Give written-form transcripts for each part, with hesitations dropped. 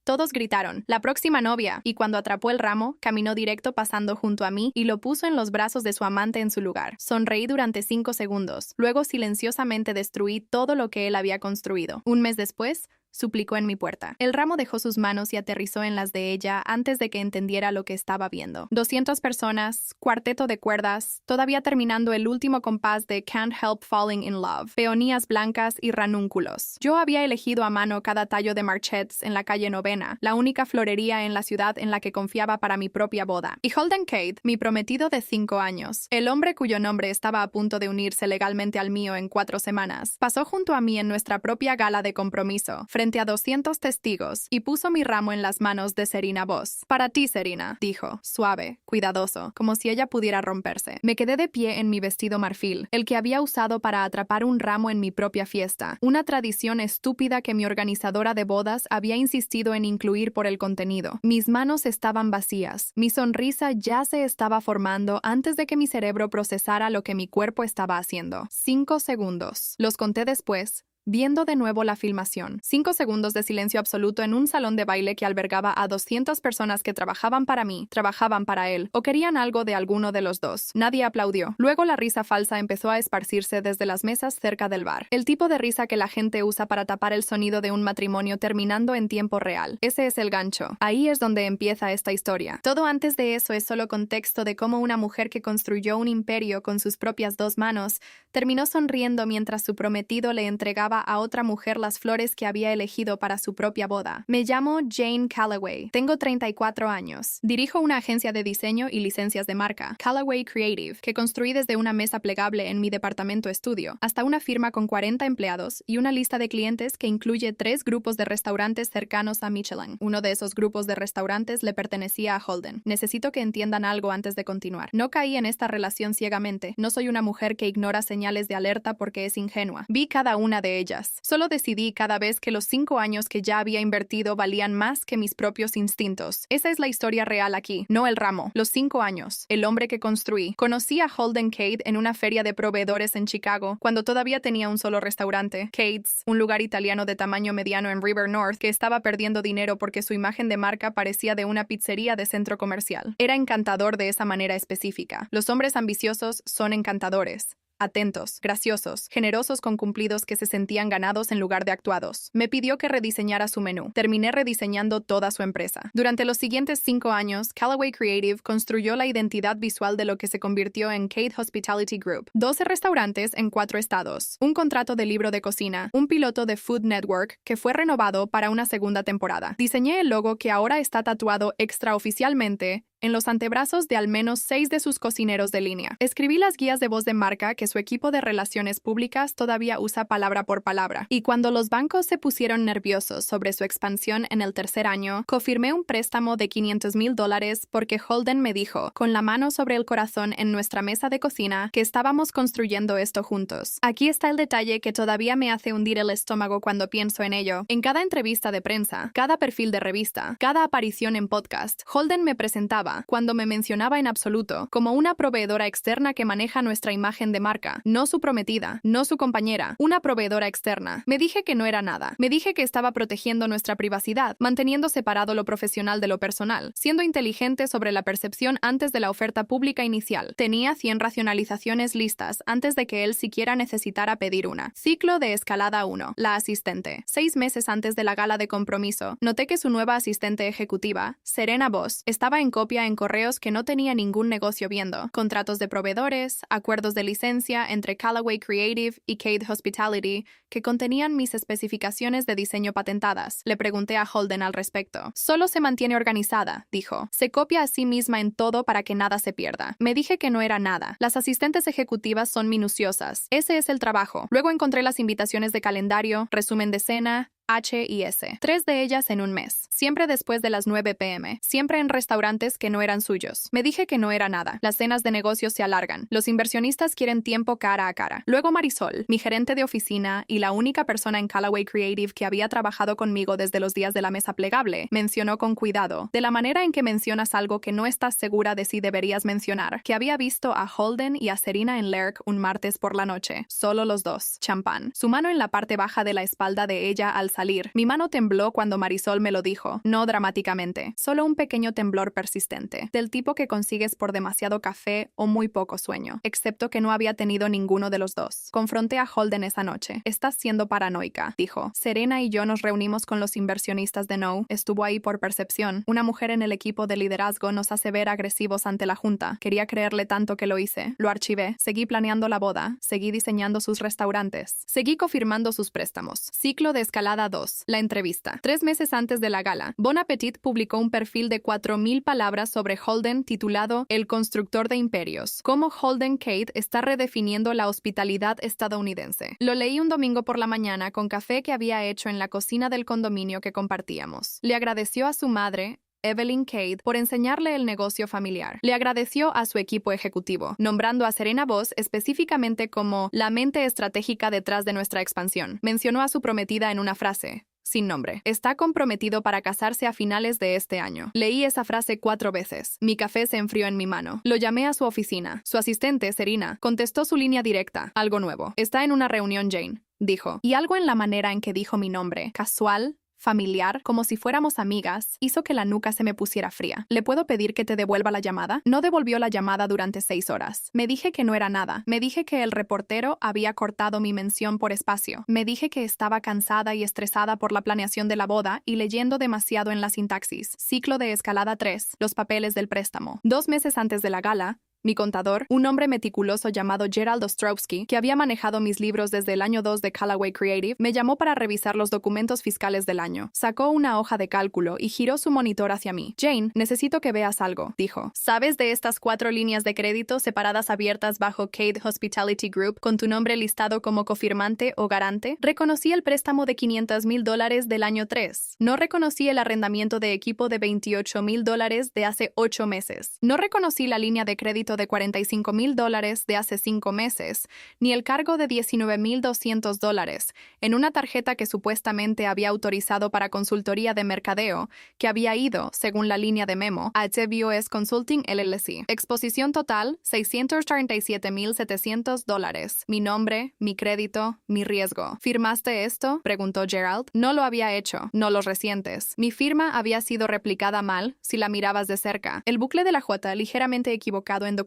Todos gritaron, ¡la próxima novia! Y cuando atrapó el ramo, caminó directo pasando junto a mí y lo puso en los brazos de su amante en su lugar. Sonreí durante 5 segundos. Luego silenciosamente destruí todo lo que él había construido. Un mes después, suplicó en mi puerta. El ramo dejó sus manos y aterrizó en las de ella antes de que entendiera lo que estaba viendo. 200 personas, cuarteto de cuerdas, todavía terminando el último compás de Can't Help Falling in Love, peonías blancas y ranúnculos. Yo había elegido a mano cada tallo de marchets en la calle Novena, la única florería en la ciudad en la que confiaba para mi propia boda. Y Holden Cade, mi prometido de 5 años, el hombre cuyo nombre estaba a punto de unirse legalmente al mío en 4 semanas, pasó junto a mí en nuestra propia gala de compromiso, frente a 200 testigos, y puso mi ramo en las manos de Serena Voss. Para ti, Serena, dijo, suave, cuidadoso, como si ella pudiera romperse. Me quedé de pie en mi vestido marfil, el que había usado para atrapar un ramo en mi propia fiesta, una tradición estúpida que mi organizadora de bodas había insistido en incluir por el contenido. Mis manos estaban vacías, mi sonrisa ya se estaba formando antes de que mi cerebro procesara lo que mi cuerpo estaba haciendo. 5 segundos. Los conté después, viendo de nuevo la filmación. 5 segundos de silencio absoluto en un salón de baile que albergaba a 200 personas que trabajaban para mí, trabajaban para él, o querían algo de alguno de los dos. Nadie aplaudió. Luego la risa falsa empezó a esparcirse desde las mesas cerca del bar. El tipo de risa que la gente usa para tapar el sonido de un matrimonio terminando en tiempo real. Ese es el gancho. Ahí es donde empieza esta historia. Todo antes de eso es solo contexto de cómo una mujer que construyó un imperio con sus propias 2 manos terminó sonriendo mientras su prometido le entregaba a otra mujer las flores que había elegido para su propia boda. Me llamo Jane Callaway. Tengo 34 años. Dirijo una agencia de diseño y licencias de marca, Callaway Creative, que construí desde una mesa plegable en mi departamento estudio, hasta una firma con 40 empleados y una lista de clientes que incluye 3 grupos de restaurantes cercanos a Michelin. Uno de esos grupos de restaurantes le pertenecía a Holden. Necesito que entiendan algo antes de continuar. No caí en esta relación ciegamente. No soy una mujer que ignora señales de alerta porque es ingenua. Vi cada una de ellas. Solo decidí cada vez que los 5 años que ya había invertido valían más que mis propios instintos. Esa es la historia real aquí, no el ramo. Los 5 años. El hombre que construí. Conocí a Holden Cade en una feria de proveedores en Chicago, cuando todavía tenía un solo restaurante, Cade's, un lugar italiano de tamaño mediano en River North que estaba perdiendo dinero porque su imagen de marca parecía de una pizzería de centro comercial. Era encantador de esa manera específica. Los hombres ambiciosos son encantadores. Atentos, graciosos, generosos con cumplidos que se sentían ganados en lugar de actuados. Me pidió que rediseñara su menú. Terminé rediseñando toda su empresa. Durante los siguientes 5 años, Callaway Creative construyó la identidad visual de lo que se convirtió en Cade Hospitality Group. 12 restaurantes en 4 estados, un contrato de libro de cocina, un piloto de Food Network que fue renovado para una segunda temporada. Diseñé el logo que ahora está tatuado extraoficialmente en los antebrazos de al menos 6 de sus cocineros de línea. Escribí las guías de voz de marca que su equipo de relaciones públicas todavía usa palabra por palabra. Y cuando los bancos se pusieron nerviosos sobre su expansión en el 3er año, confirmé un préstamo de $500,000 porque Holden me dijo, con la mano sobre el corazón en nuestra mesa de cocina, que estábamos construyendo esto juntos. Aquí está el detalle que todavía me hace hundir el estómago cuando pienso en ello. En cada entrevista de prensa, cada perfil de revista, cada aparición en podcast, Holden me presentaba, cuando me mencionaba en absoluto, como una proveedora externa que maneja nuestra imagen de marca, no su prometida, no su compañera, una proveedora externa. Me dije que no era nada. Me dije que estaba protegiendo nuestra privacidad, manteniendo separado lo profesional de lo personal, siendo inteligente sobre la percepción antes de la oferta pública inicial. Tenía 100 racionalizaciones listas antes de que él siquiera necesitara pedir una. Ciclo de escalada 1. La asistente. 6 meses antes de la gala de compromiso, noté que su nueva asistente ejecutiva, Serena Voss, estaba en copia en correos que no tenía ningún negocio viendo, contratos de proveedores, acuerdos de licencia entre Callaway Creative y Cade Hospitality que contenían mis especificaciones de diseño patentadas. Le pregunté a Holden al respecto. Solo se mantiene organizada, dijo. Se copia a sí misma en todo para que nada se pierda. Me dije que no era nada. Las asistentes ejecutivas son minuciosas. Ese es el trabajo. Luego encontré las invitaciones de calendario, resumen de cena, H y S. 3 de ellas en un mes. Siempre después de las 9 p.m. Siempre en restaurantes que no eran suyos. Me dije que no era nada. Las cenas de negocios se alargan. Los inversionistas quieren tiempo cara a cara. Luego Marisol, mi gerente de oficina y la única persona en Callaway Creative que había trabajado conmigo desde los días de la mesa plegable, mencionó con cuidado, de la manera en que mencionas algo que no estás segura de si deberías mencionar, que había visto a Holden y a Serena en Lerk un martes por la noche. Solo los dos. Champán. Su mano en la parte baja de la espalda de ella al salir. Mi mano tembló cuando Marisol me lo dijo, no dramáticamente, solo un pequeño temblor persistente, del tipo que consigues por demasiado café o muy poco sueño, excepto que no había tenido ninguno de los dos. Confronté a Holden esa noche. Estás siendo paranoica, dijo. Serena y yo nos reunimos con los inversionistas de No. Estuvo ahí por percepción. Una mujer en el equipo de liderazgo nos hace ver agresivos ante la junta. Quería creerle tanto que lo hice. Lo archivé. Seguí planeando la boda. Seguí diseñando sus restaurantes. Seguí confirmando sus préstamos. Ciclo de escalada 2. La entrevista. 3 meses antes de la gala, Bon Appetit publicó un perfil de 4000 palabras sobre Holden titulado El constructor de imperios. Cómo Holden Cade está redefiniendo la hospitalidad estadounidense. Lo leí un domingo por la mañana con café que había hecho en la cocina del condominio que compartíamos. Le agradeció a su madre, Evelyn Cade, por enseñarle el negocio familiar. Le agradeció a su equipo ejecutivo, nombrando a Serena Boss específicamente como la mente estratégica detrás de nuestra expansión. Mencionó a su prometida en una frase sin nombre. Está comprometido para casarse a finales de este año. Leí esa frase 4 veces. Mi café se enfrió en mi mano. Lo llamé a su oficina. Su asistente, Serena, contestó su línea directa. Algo nuevo. Está en una reunión, Jane, dijo. Y algo en la manera en que dijo mi nombre, casual, familiar, como si fuéramos amigas, hizo que la nuca se me pusiera fría. ¿Le puedo pedir que te devuelva la llamada? No devolvió la llamada durante 6 horas. Me dije que no era nada. Me dije que el reportero había cortado mi mención por espacio. Me dije que estaba cansada y estresada por la planeación de la boda y leyendo demasiado en la sintaxis. Ciclo de escalada 3. Los papeles del préstamo. 2 meses antes de la gala, mi contador, un hombre meticuloso llamado Gerald Ostrowski, que había manejado mis libros desde el año 2 de Callaway Creative, me llamó para revisar los documentos fiscales del año. Sacó una hoja de cálculo y giró su monitor hacia mí. Jane, necesito que veas algo, dijo. ¿Sabes de estas 4 líneas de crédito separadas abiertas bajo Cade Hospitality Group con tu nombre listado como cofirmante o garante? Reconocí el préstamo de $500,000 del año 3. No reconocí el arrendamiento de equipo de $28,000 de hace 8 meses. No reconocí la línea de crédito de $45,000 de hace 5 meses, ni el cargo de $19,200 en una tarjeta que supuestamente había autorizado para consultoría de mercadeo, que había ido, según la línea de memo, a TBOS Consulting LLC. Exposición total, $637,700. Mi nombre, mi crédito, mi riesgo. ¿Firmaste esto?, preguntó Gerald. No lo había hecho, no los recientes. Mi firma había sido replicada mal, si la mirabas de cerca. El bucle de la J ligeramente equivocado en documentos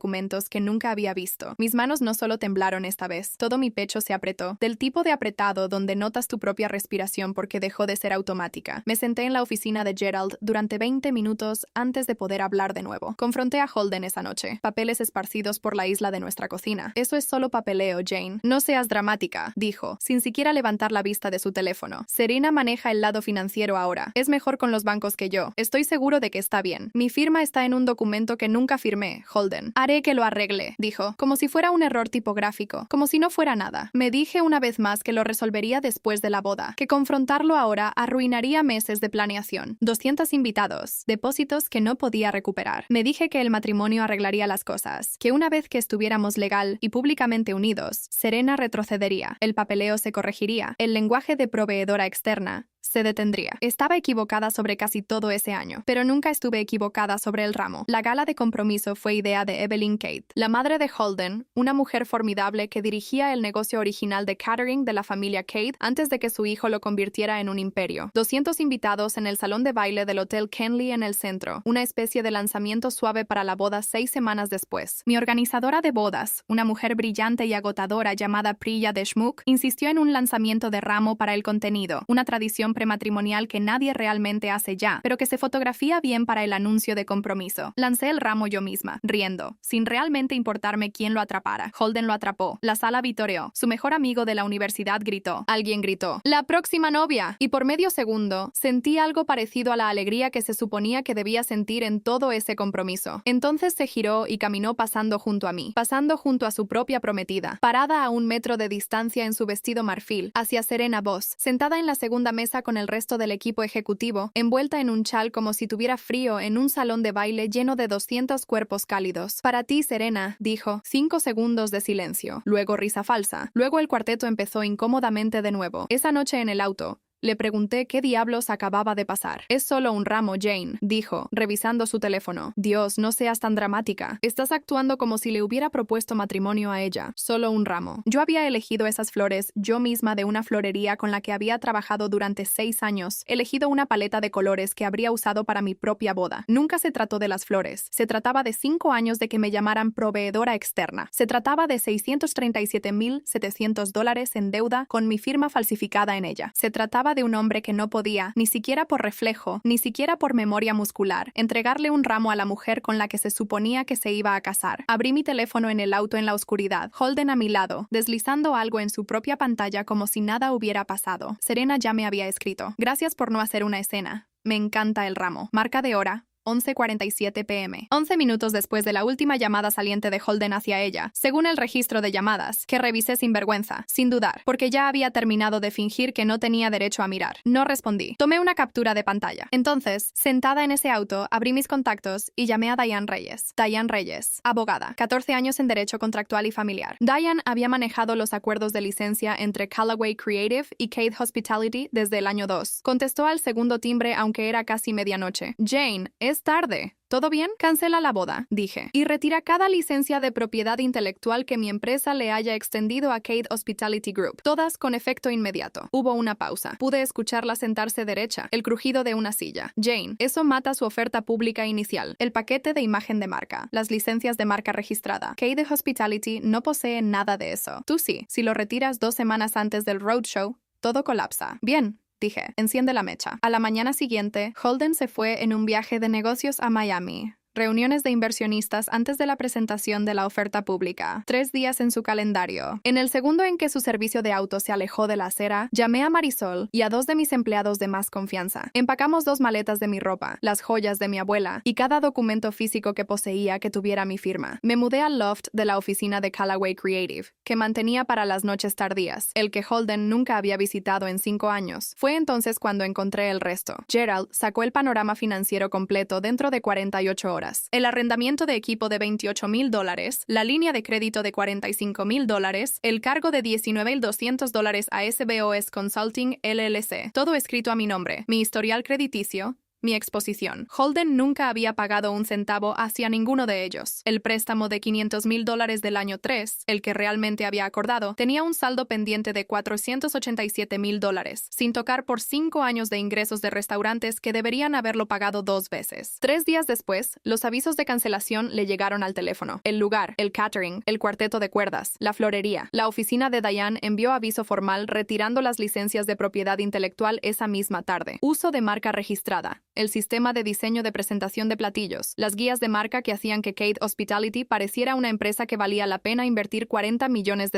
que nunca había visto. Mis manos no solo temblaron esta vez, todo mi pecho se apretó, del tipo de apretado donde notas tu propia respiración porque dejó de ser automática. Me senté en la oficina de Gerald durante 20 minutos antes de poder hablar de nuevo. Confronté a Holden esa noche. Papeles esparcidos por la isla de nuestra cocina. Eso es solo papeleo, Jane. No seas dramática, dijo, sin siquiera levantar la vista de su teléfono. Serena maneja el lado financiero ahora. Es mejor con los bancos que yo. Estoy seguro de que está bien. Mi firma está en un documento que nunca firmé, Holden. Haré que lo arregle, dijo, como si fuera un error tipográfico, como si no fuera nada. Me dije una vez más que lo resolvería después de la boda, que confrontarlo ahora arruinaría meses de planeación, 200 invitados, depósitos que no podía recuperar. Me dije que el matrimonio arreglaría las cosas, que una vez que estuviéramos legal y públicamente unidos, Serena retrocedería, el papeleo se corregiría, el lenguaje de proveedora externa se detendría. Estaba equivocada sobre casi todo ese año, pero nunca estuve equivocada sobre el ramo. La gala de compromiso fue idea de Evelyn Cade, la madre de Holden, una mujer formidable que dirigía el negocio original de catering de la familia Cade antes de que su hijo lo convirtiera en un imperio. 200 invitados en el salón de baile del Hotel Kenley en el centro, una especie de lanzamiento suave para la boda 6 semanas después. Mi organizadora de bodas, una mujer brillante y agotadora llamada Priya Deshmukh, insistió en un lanzamiento de ramo para el contenido, una tradición prematrimonial que nadie realmente hace ya, pero que se fotografía bien para el anuncio de compromiso. Lancé el ramo yo misma, riendo, sin realmente importarme quién lo atrapara. Holden lo atrapó. La sala vitoreó. Su mejor amigo de la universidad gritó. Alguien gritó, ¡la próxima novia! Y por medio segundo, sentí algo parecido a la alegría que se suponía que debía sentir en todo ese compromiso. Entonces se giró y caminó pasando junto a mí, pasando junto a su propia prometida, parada a 1 metro de distancia en su vestido marfil, hacia Serena Boss, sentada en la segunda mesa con el resto del equipo ejecutivo, envuelta en un chal como si tuviera frío en un salón de baile lleno de 200 cuerpos cálidos. Para ti, Serena, dijo. 5 segundos de silencio. Luego risa falsa. Luego el cuarteto empezó incómodamente de nuevo. Esa noche en el auto, Le pregunté qué diablos acababa de pasar. Es solo un ramo, Jane, dijo, revisando su teléfono. Dios, no seas tan dramática. Estás actuando como si le hubiera propuesto matrimonio a ella. Solo un ramo. Yo había elegido esas flores yo misma de una florería con la que había trabajado durante 6 años. Elegido una paleta de colores que habría usado para mi propia boda. Nunca se trató de las flores. Se trataba de 5 años de que me llamaran proveedora externa. Se trataba de $637,700 en deuda con mi firma falsificada en ella. Se trataba de un hombre que no podía, ni siquiera por reflejo, ni siquiera por memoria muscular, entregarle un ramo a la mujer con la que se suponía que se iba a casar. Abrí mi teléfono en el auto en la oscuridad, Holden a mi lado, deslizando algo en su propia pantalla como si nada hubiera pasado. Serena ya me había escrito. Gracias por no hacer una escena. Me encanta el ramo. Marca de hora. 11:47 p.m. 11 minutos después de la última llamada saliente de Holden hacia ella, según el registro de llamadas, que revisé sin vergüenza, sin dudar, porque ya había terminado de fingir que no tenía derecho a mirar. No respondí. Tomé una captura de pantalla. Entonces, sentada en ese auto, abrí mis contactos y llamé a Diane Reyes. Diane Reyes, abogada, 14 años en Derecho Contractual y Familiar. Diane había manejado los acuerdos de licencia entre Callaway Creative y Cade Hospitality desde el año 2. Contestó al segundo timbre aunque era casi medianoche. Jane, es tarde. ¿Todo bien? Cancela la boda, dije, y retira cada licencia de propiedad intelectual que mi empresa le haya extendido a Cade Hospitality Group, todas con efecto inmediato. Hubo una pausa. Pude escucharla sentarse derecha, el crujido de una silla. Jane, eso mata su oferta pública inicial, el paquete de imagen de marca, las licencias de marca registrada. Cade Hospitality no posee nada de eso. Tú sí. Si lo retiras 2 semanas antes del roadshow, todo colapsa. Bien. Dije, enciende la mecha. A la mañana siguiente, Holden se fue en un viaje de negocios a Miami. Reuniones de inversionistas antes de la presentación de la oferta pública. 3 días en su calendario. En el segundo en que su servicio de auto se alejó de la acera, llamé a Marisol y a 2 de mis empleados de más confianza. Empacamos 2 maletas de mi ropa, las joyas de mi abuela y cada documento físico que poseía que tuviera mi firma. Me mudé al loft de la oficina de Callaway Creative, que mantenía para las noches tardías, el que Holden nunca había visitado en 5 años. Fue entonces cuando encontré el resto. Gerald sacó el panorama financiero completo dentro de 48 horas. El arrendamiento de equipo de $28,000, la línea de crédito de $45,000, el cargo de $19,200 a SBOS Consulting LLC, todo escrito a mi nombre, mi historial crediticio, mi exposición. Holden nunca había pagado un centavo hacia ninguno de ellos. El préstamo de $500,000 del año 3, el que realmente había acordado, tenía un saldo pendiente de $487,000, sin tocar por 5 años de ingresos de restaurantes que deberían haberlo pagado 2 veces. 3 días después, los avisos de cancelación le llegaron al teléfono. El lugar, el catering, el cuarteto de cuerdas, la florería. La oficina de Diane envió aviso formal retirando las licencias de propiedad intelectual esa misma tarde. Uso de marca registrada. El sistema de diseño de presentación de platillos, las guías de marca que hacían que Cade Hospitality pareciera una empresa que valía la pena invertir $40 millones.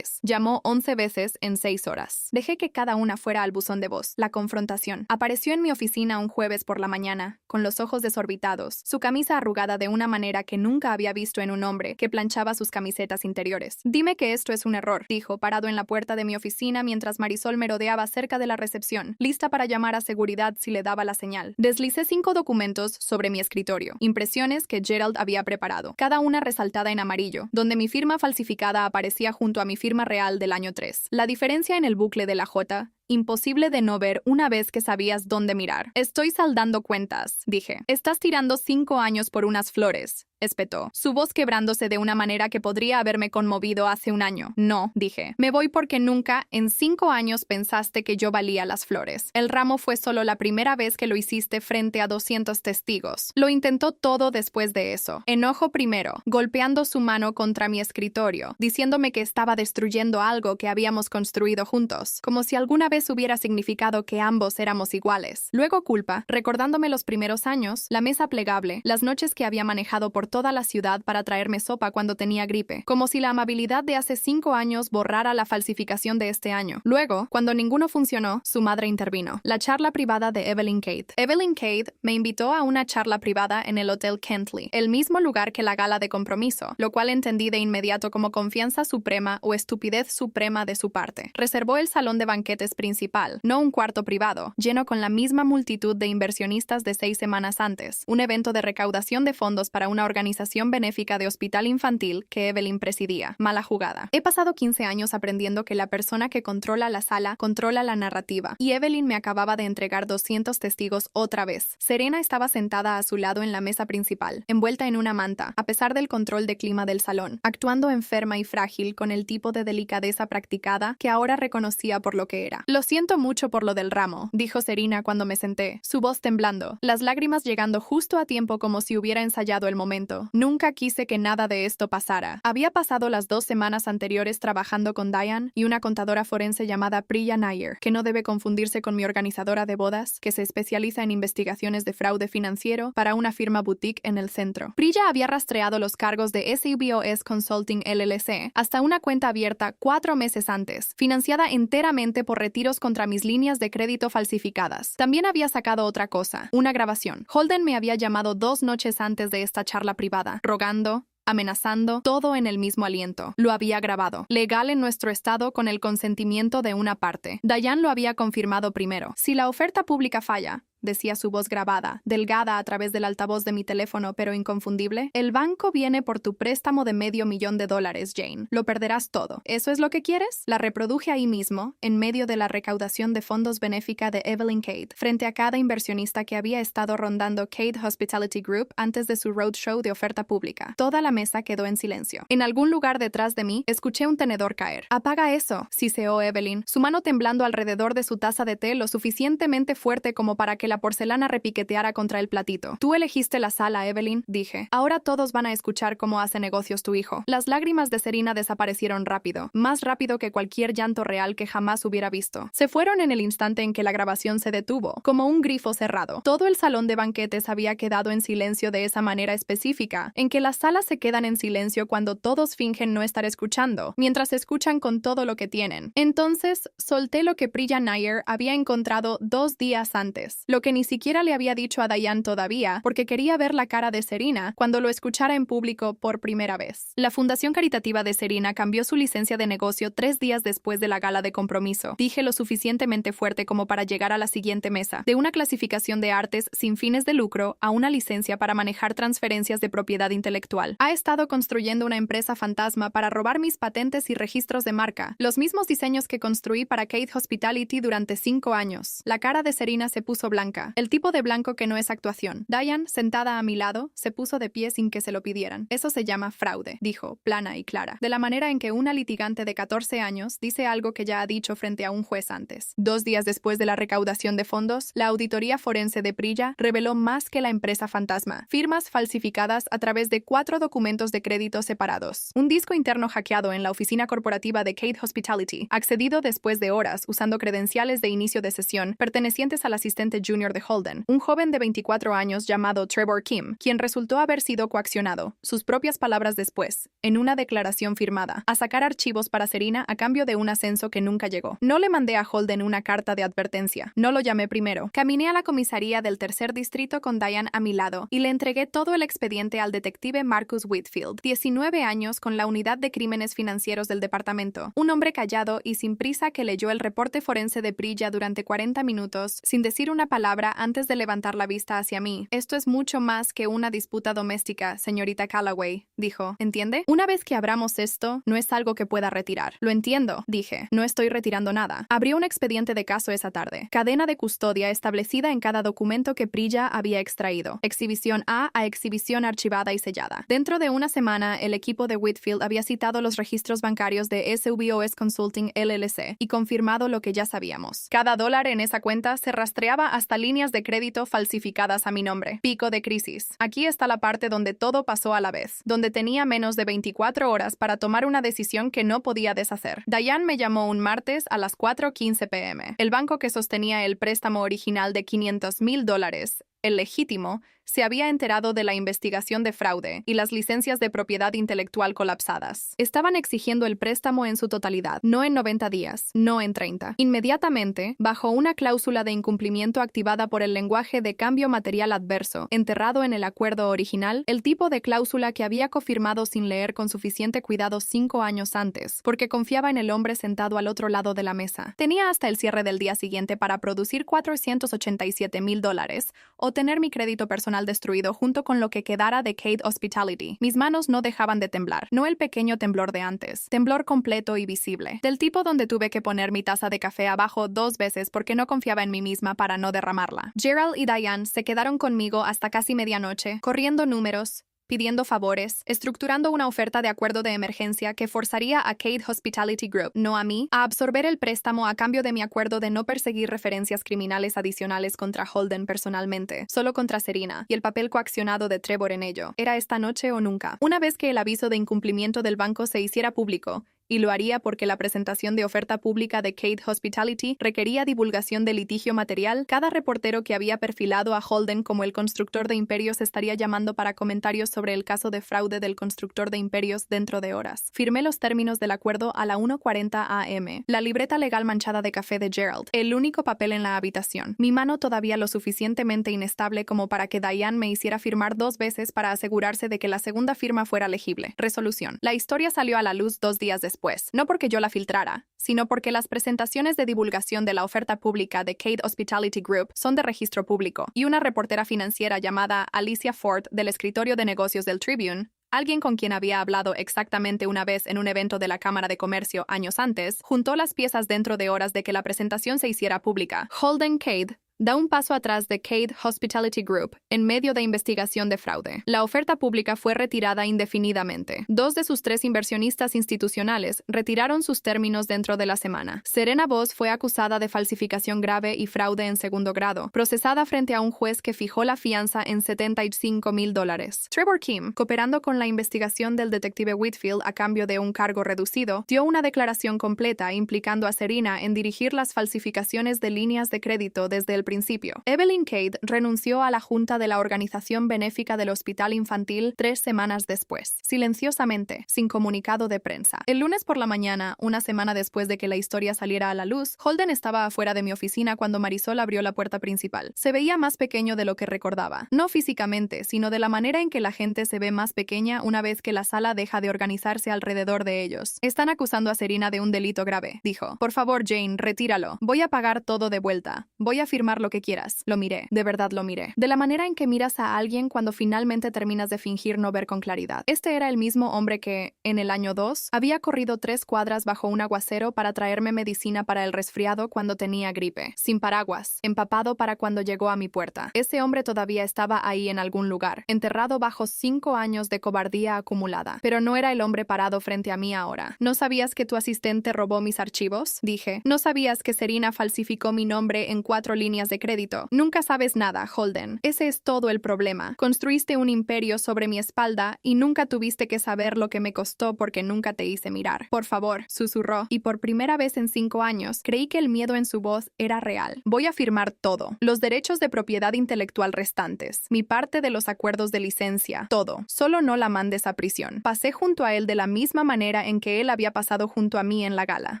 Llamó 11 veces en 6 horas. Dejé que cada una fuera al buzón de voz. La confrontación. Apareció en mi oficina un jueves por la mañana, con los ojos desorbitados, su camisa arrugada de una manera que nunca había visto en un hombre que planchaba sus camisetas interiores. Dime que esto es un error, dijo, parado en la puerta de mi oficina mientras Marisol merodeaba cerca de la recepción, lista para llamar a seguridad si le daba la señal. Deslicé 5 documentos sobre mi escritorio, impresiones que Gerald había preparado, cada una resaltada en amarillo, donde mi firma falsificada aparecía junto a mi firma real del año 3. La diferencia en el bucle de la J, imposible de no ver una vez que sabías dónde mirar. Estoy saldando cuentas, dije. Estás tirando 5 años por unas flores, espetó, su voz quebrándose de una manera que podría haberme conmovido hace un año. No, dije. Me voy porque nunca en 5 años pensaste que yo valía las flores. El ramo fue solo la primera vez que lo hiciste frente a 200 testigos. Lo intentó todo después de eso. Enojo primero, golpeando su mano contra mi escritorio, diciéndome que estaba destruyendo algo que habíamos construido juntos, como si alguna vez hubiera significado que ambos éramos iguales. Luego culpa, recordándome los primeros años, la mesa plegable, las noches que había manejado por toda la ciudad para traerme sopa cuando tenía gripe, como si la amabilidad de hace 5 años borrara la falsificación de este año. Luego, cuando ninguno funcionó, su madre intervino. La charla privada de Evelyn Cade. Evelyn Cade me invitó a una charla privada en el Hotel Kentley, el mismo lugar que la gala de compromiso, lo cual entendí de inmediato como confianza suprema o estupidez suprema de su parte. Reservó el salón de banquetes principal, no un cuarto privado, lleno con la misma multitud de inversionistas de 6 semanas antes, un evento de recaudación de fondos para una organización benéfica de hospital infantil que Evelyn presidía. Mala jugada. He pasado 15 años aprendiendo que la persona que controla la sala controla la narrativa, y Evelyn me acababa de entregar 200 testigos otra vez. Serena estaba sentada a su lado en la mesa principal, envuelta en una manta, a pesar del control de clima del salón, actuando enferma y frágil con el tipo de delicadeza practicada que ahora reconocía por lo que era. Lo siento mucho por lo del ramo, dijo Serena cuando me senté, su voz temblando, las lágrimas llegando justo a tiempo como si hubiera ensayado el momento. Nunca quise que nada de esto pasara. Había pasado las 2 semanas anteriores trabajando con Diane y una contadora forense llamada Priya Nair, que no debe confundirse con mi organizadora de bodas, que se especializa en investigaciones de fraude financiero para una firma boutique en el centro. Priya había rastreado los cargos de SUBOS Consulting LLC hasta una cuenta abierta 4 meses antes, financiada enteramente por retiros contra mis líneas de crédito falsificadas. También había sacado otra cosa, una grabación. Holden me había llamado 2 noches antes de esta charla privada, rogando, amenazando, todo en el mismo aliento. Lo había grabado. Legal en nuestro estado con el consentimiento de una parte. Diane lo había confirmado primero. Si la oferta pública falla, decía su voz grabada, delgada a través del altavoz de mi teléfono pero inconfundible, el banco viene por tu préstamo de $500,000, Jane. Lo perderás todo. ¿Eso es lo que quieres? La reproduje ahí mismo, en medio de la recaudación de fondos benéfica de Evelyn Cade, frente a cada inversionista que había estado rondando Cade Hospitality Group antes de su roadshow de oferta pública. Toda la mesa quedó en silencio. En algún lugar detrás de mí, escuché un tenedor caer. «Apaga eso», siseó Evelyn, su mano temblando alrededor de su taza de té lo suficientemente fuerte como para que la porcelana repiqueteara contra el platito. «Tú elegiste la sala, Evelyn», dije. «Ahora todos van a escuchar cómo hace negocios tu hijo». Las lágrimas de Serena desaparecieron rápido, más rápido que cualquier llanto real que jamás hubiera visto. Se fueron en el instante en que la grabación se detuvo, como un grifo cerrado. Todo el salón de banquetes había quedado en silencio de esa manera específica, en que las salas se quedan en silencio cuando todos fingen no estar escuchando, mientras escuchan con todo lo que tienen. Entonces, solté lo que Priya Nair había encontrado 2 días antes, lo que ni siquiera le había dicho a Diane todavía, porque quería ver la cara de Serena cuando lo escuchara en público por primera vez. La fundación caritativa de Serena cambió su licencia de negocio 3 días después de la gala de compromiso. Dije lo suficientemente fuerte como para llegar a la siguiente mesa, de una clasificación de artes sin fines de lucro a una licencia para manejar transferencias de propiedad intelectual. Ha estado construyendo una empresa fantasma para robar mis patentes y registros de marca, los mismos diseños que construí para Cade Hospitality durante 5 años. La cara de Serena se puso blanca. El tipo de blanco que no es actuación. Diane, sentada a mi lado, se puso de pie sin que se lo pidieran. «Eso se llama fraude», dijo, plana y clara, de la manera en que una litigante de 14 años dice algo que ya ha dicho frente a un juez antes. 2 días después de la recaudación de fondos, la auditoría forense de Priya reveló más que la empresa fantasma. Firmas falsificadas a través de 4 documentos de crédito separados. Un disco interno hackeado en la oficina corporativa de Cade Hospitality, accedido después de horas usando credenciales de inicio de sesión pertenecientes al asistente junior de Holden, un joven de 24 años llamado Trevor Kim, quien resultó haber sido coaccionado, sus propias palabras después, en una declaración firmada, a sacar archivos para Serena a cambio de un ascenso que nunca llegó. No le mandé a Holden una carta de advertencia, no lo llamé primero. Caminé a la comisaría del 3er distrito con Diane a mi lado y le entregué todo el expediente al detective Marcus Whitfield, 19 años con la unidad de crímenes financieros del departamento, un hombre callado y sin prisa que leyó el reporte forense de Priya durante 40 minutos sin decir una palabra antes de levantar la vista hacia mí. «Esto es mucho más que una disputa doméstica, señorita Calloway», dijo. «¿Entiende? Una vez que abramos esto, no es algo que pueda retirar». «Lo entiendo», dije. «No estoy retirando nada». Abrió un expediente de caso esa tarde. Cadena de custodia establecida en cada documento que Priya había extraído. Exhibición A a exhibición archivada y sellada. Dentro de una semana, el equipo de Whitfield había citado los registros bancarios de SUBOS Consulting LLC y confirmado lo que ya sabíamos. Cada dólar en esa cuenta se rastreaba hasta líneas de crédito falsificadas a mi nombre. Pico de crisis. Aquí está la parte donde todo pasó a la vez, donde tenía menos de 24 horas para tomar una decisión que no podía deshacer. Diane me llamó un martes a las 4:15 p.m. El banco que sostenía el préstamo original de $500,000, el legítimo, se había enterado de la investigación de fraude y las licencias de propiedad intelectual colapsadas. Estaban exigiendo el préstamo en su totalidad, no en 90 días, no en 30. Inmediatamente, bajo una cláusula de incumplimiento activada por el lenguaje de cambio material adverso, enterrado en el acuerdo original, el tipo de cláusula que había confirmado sin leer con suficiente cuidado 5 años antes, porque confiaba en el hombre sentado al otro lado de la mesa. Tenía hasta el cierre del día siguiente para producir $487,000 o tener mi crédito personal destruido junto con lo que quedara de Cade Hospitality. Mis manos no dejaban de temblar, no el pequeño temblor de antes, temblor completo y visible, del tipo donde tuve que poner mi taza de café abajo 2 veces porque no confiaba en mí misma para no derramarla. Gerald y Diane se quedaron conmigo hasta casi medianoche, corriendo números, pidiendo favores, estructurando una oferta de acuerdo de emergencia que forzaría a Cade Hospitality Group, no a mí, a absorber el préstamo a cambio de mi acuerdo de no perseguir referencias criminales adicionales contra Holden personalmente, solo contra Serena, y el papel coaccionado de Trevor en ello. Era esta noche o nunca. Una vez que el aviso de incumplimiento del banco se hiciera público, y lo haría porque la presentación de oferta pública de Cade Hospitality requería divulgación de litigio material, cada reportero que había perfilado a Holden como el constructor de imperios estaría llamando para comentarios sobre el caso de fraude del constructor de imperios dentro de horas. Firmé los términos del acuerdo a la 1:40 a.m. La libreta legal manchada de café de Gerald, el único papel en la habitación. Mi mano todavía lo suficientemente inestable como para que Diane me hiciera firmar 2 veces para asegurarse de que la segunda firma fuera legible. Resolución. La historia salió a la luz 2 días después. No porque yo la filtrara, sino porque las presentaciones de divulgación de la oferta pública de Cade Hospitality Group son de registro público, y una reportera financiera llamada Alicia Ford del escritorio de negocios del Tribune, alguien con quien había hablado exactamente una vez en un evento de la Cámara de Comercio años antes, juntó las piezas dentro de horas de que la presentación se hiciera pública. Holden Cade da un paso atrás de Cade Hospitality Group en medio de investigación de fraude. La oferta pública fue retirada indefinidamente. 2 de sus 3 inversionistas institucionales retiraron sus términos dentro de la semana. Serena Voss fue acusada de falsificación grave y fraude en segundo grado, procesada frente a un juez que fijó la fianza en $75,000. Trevor Kim, cooperando con la investigación del detective Whitfield a cambio de un cargo reducido, dio una declaración completa implicando a Serena en dirigir las falsificaciones de líneas de crédito desde el principio. Evelyn Cade renunció a la junta de la organización benéfica del hospital infantil 3 semanas después, silenciosamente, sin comunicado de prensa. El lunes por la mañana, una semana después de que la historia saliera a la luz, Holden estaba afuera de mi oficina cuando Marisol abrió la puerta principal. Se veía más pequeño de lo que recordaba. No físicamente, sino de la manera en que la gente se ve más pequeña una vez que la sala deja de organizarse alrededor de ellos. Están acusando a Serena de un delito grave, dijo. Por favor, Jane, retíralo. Voy a pagar todo de vuelta. Voy a firmar lo que quieras. Lo miré. De verdad lo miré. De la manera en que miras a alguien cuando finalmente terminas de fingir no ver con claridad. Este era el mismo hombre que, en el año 2, había corrido 3 cuadras bajo un aguacero para traerme medicina para el resfriado cuando tenía gripe. Sin paraguas. Empapado para cuando llegó a mi puerta. Ese hombre todavía estaba ahí en algún lugar, enterrado bajo 5 años de cobardía acumulada. Pero no era el hombre parado frente a mí ahora. ¿No sabías que tu asistente robó mis archivos? Dije. ¿No sabías que Serena falsificó mi nombre en 4 líneas de crédito? Nunca sabes nada, Holden. Ese es todo el problema. Construiste un imperio sobre mi espalda y nunca tuviste que saber lo que me costó porque nunca te hice mirar. Por favor, susurró, y por primera vez en 5 años, creí que el miedo en su voz era real. Voy a firmar todo. Los derechos de propiedad intelectual restantes. Mi parte de los acuerdos de licencia. Todo. Solo no la mandes a prisión. Pasé junto a él de la misma manera en que él había pasado junto a mí en la gala.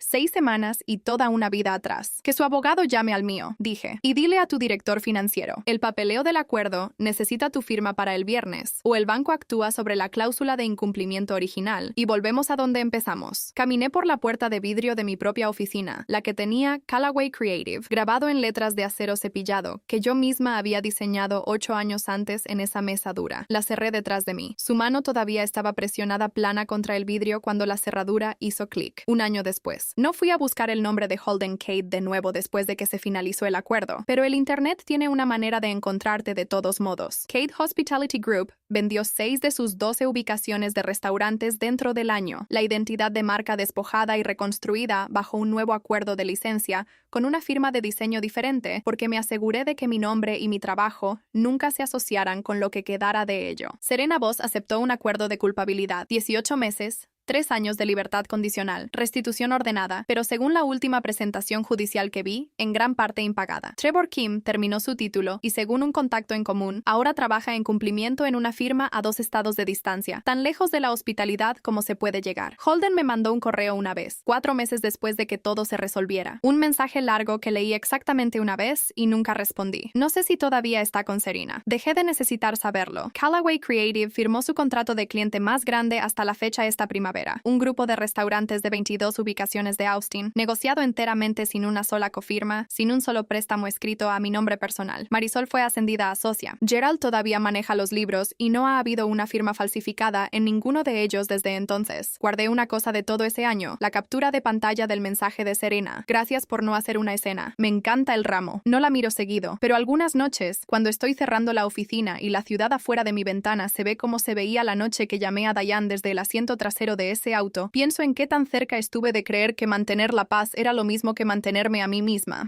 6 semanas y toda una vida atrás. Que su abogado llame al mío, dije. Y dile a tu director financiero. El papeleo del acuerdo necesita tu firma para el viernes, o el banco actúa sobre la cláusula de incumplimiento original, y volvemos a donde empezamos. Caminé por la puerta de vidrio de mi propia oficina, la que tenía Callaway Creative, grabado en letras de acero cepillado, que yo misma había diseñado 8 años antes en esa mesa dura. La cerré detrás de mí. Su mano todavía estaba presionada plana contra el vidrio cuando la cerradura hizo clic. Un año después. No fui a buscar el nombre de Holden Cade de nuevo después de que se finalizó el acuerdo, pero el Internet tiene una manera de encontrarte de todos modos. Cade Hospitality Group vendió 6 de sus 12 ubicaciones de restaurantes dentro del año. La identidad de marca despojada y reconstruida bajo un nuevo acuerdo de licencia con una firma de diseño diferente porque me aseguré de que mi nombre y mi trabajo nunca se asociaran con lo que quedara de ello. Serena Voss aceptó un acuerdo de culpabilidad, 18 meses, 3 años de libertad condicional, restitución ordenada, pero según la última presentación judicial que vi, en gran parte impagada. Trevor Kim terminó su título y, según un contacto en común, ahora trabaja en cumplimiento en una firma a 2 estados de distancia, tan lejos de la hospitalidad como se puede llegar. Holden me mandó un correo una vez, 4 meses después de que todo se resolviera. Un mensaje largo que leí exactamente una vez y nunca respondí. No sé si todavía está con Serena. Dejé de necesitar saberlo. Callaway Creative firmó su contrato de cliente más grande hasta la fecha esta primavera. Un grupo de restaurantes de 22 ubicaciones de Austin, negociado enteramente sin una sola cofirma, sin un solo préstamo escrito a mi nombre personal. Marisol fue ascendida a socia. Gerald todavía maneja los libros y no ha habido una firma falsificada en ninguno de ellos desde entonces. Guardé una cosa de todo ese año, la captura de pantalla del mensaje de Serena. Gracias por no hacer una escena. Me encanta el ramo. No la miro seguido, pero algunas noches, cuando estoy cerrando la oficina y la ciudad afuera de mi ventana se ve como se veía la noche que llamé a Diane desde el asiento trasero de ese auto, pienso en qué tan cerca estuve de creer que mantener la paz era lo mismo que mantenerme a mí misma.